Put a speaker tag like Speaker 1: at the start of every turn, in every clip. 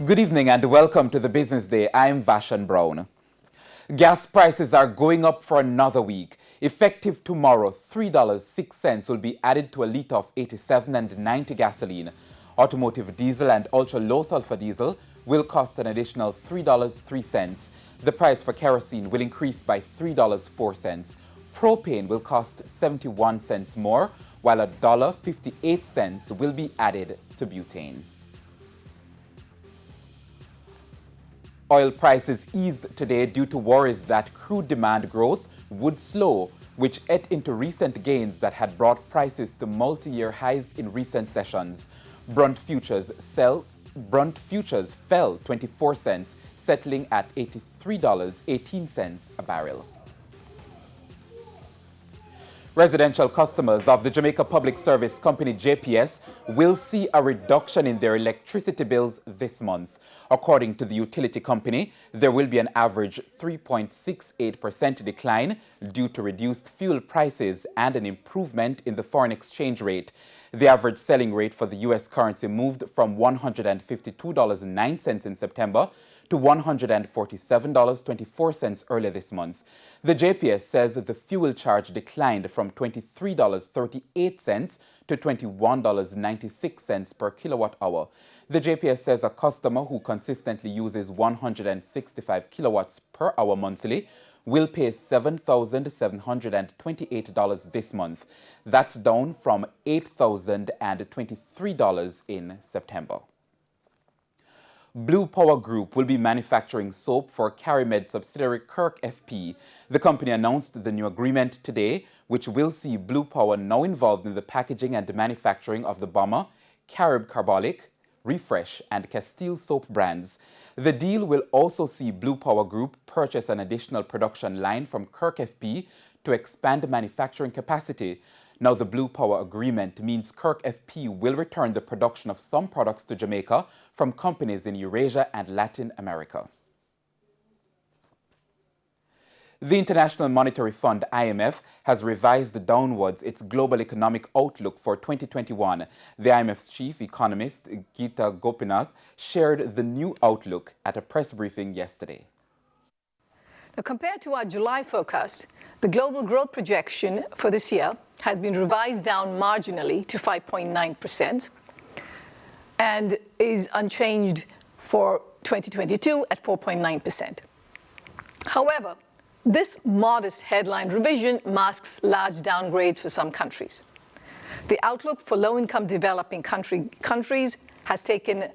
Speaker 1: Good evening and welcome to the Business Day. I'm Vashan Brown. Gas prices are going up for another week. Effective tomorrow, $3.06 will be added to a litre of 87 and 90 gasoline. Automotive diesel and ultra-low sulfur diesel will cost an additional $3.03. The price for kerosene will increase by $3.04. Propane will cost 71 cents more, while $1.58 will be added to butane. Oil prices eased today due to worries that crude demand growth would slow, which ate into recent gains that had brought prices to multi-year highs in recent sessions. Brent futures fell 24 cents, settling at $83.18 a barrel. Residential customers of the Jamaica Public Service Company JPS will see a reduction in their electricity bills this month. According to the utility company, there will be an average 3.68% decline due to reduced fuel prices and an improvement in the foreign exchange rate. The average selling rate for the U.S. currency moved from $152.09 in September to $147.24 earlier this month. The JPS says the fuel charge declined from $23.38 to $21.96 per kilowatt hour. The JPS says a customer who consistently uses 165 kilowatts per hour monthly will pay $7,728 this month. That's down from $8,023 in September. Blue Power Group will be manufacturing soap for CariMed subsidiary Kirk FP. The company announced the new agreement today, which will see Blue Power now involved in the packaging and manufacturing of the Bomber, Carib Carbolic, Refresh, and Castile soap brands. The deal will also see Blue Power Group purchase an additional production line from Kirk FP to expand manufacturing capacity. Now, the Blue Power agreement means Kirk FP will return the production of some products to Jamaica from companies in Eurasia and Latin America. The International Monetary Fund, IMF, has revised downwards its global economic outlook for 2021. The IMF's chief economist, Geeta Gopinath, shared the new outlook at a press briefing yesterday.
Speaker 2: Now, compared to our July forecast, the global growth projection for this year has been revised down marginally to 5.9% and is unchanged for 2022 at 4.9%. However, this modest headline revision masks large downgrades for some countries. The outlook for low-income developing countries has taken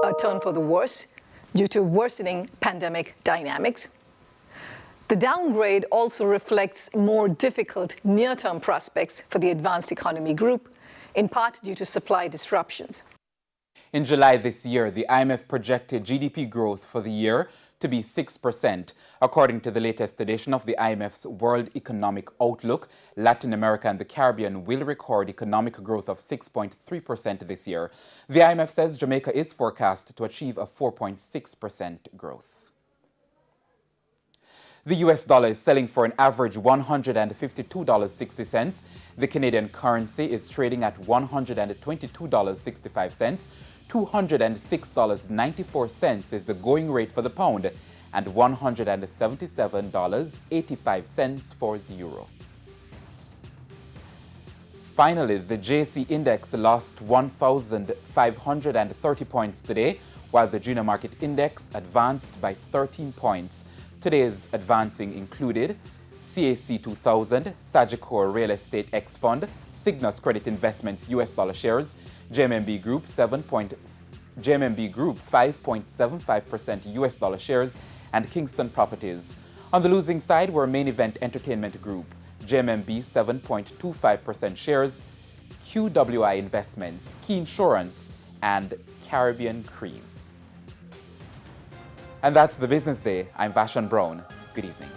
Speaker 2: a turn for the worse due to worsening pandemic dynamics. The downgrade also reflects more difficult near-term prospects for the advanced economy group, in part due to supply disruptions.
Speaker 1: In July this year, the IMF projected GDP growth for the year to be 6%. According to the latest edition of the IMF's World Economic Outlook, Latin America and the Caribbean will record economic growth of 6.3% this year. The IMF says Jamaica is forecast to achieve a 4.6% growth. The US dollar is selling for an average $152.60. The Canadian currency is trading at $122.65. $206.94 is the going rate for the pound and $177.85 for the euro. Finally, the JC index lost 1,530 points today, while the junior market index advanced by 13 points. Today's advancing included CAC 2000, Sagicor Real Estate X Fund, Cygnus Credit Investments US dollar shares, JMMB Group 5.75% US dollar shares, and Kingston Properties. On the losing side were Main Event Entertainment Group, JMMB 7.25% shares, QWI Investments, Key Insurance, and Caribbean Cream. And that's the Business Day. I'm Vashan Brown. Good evening.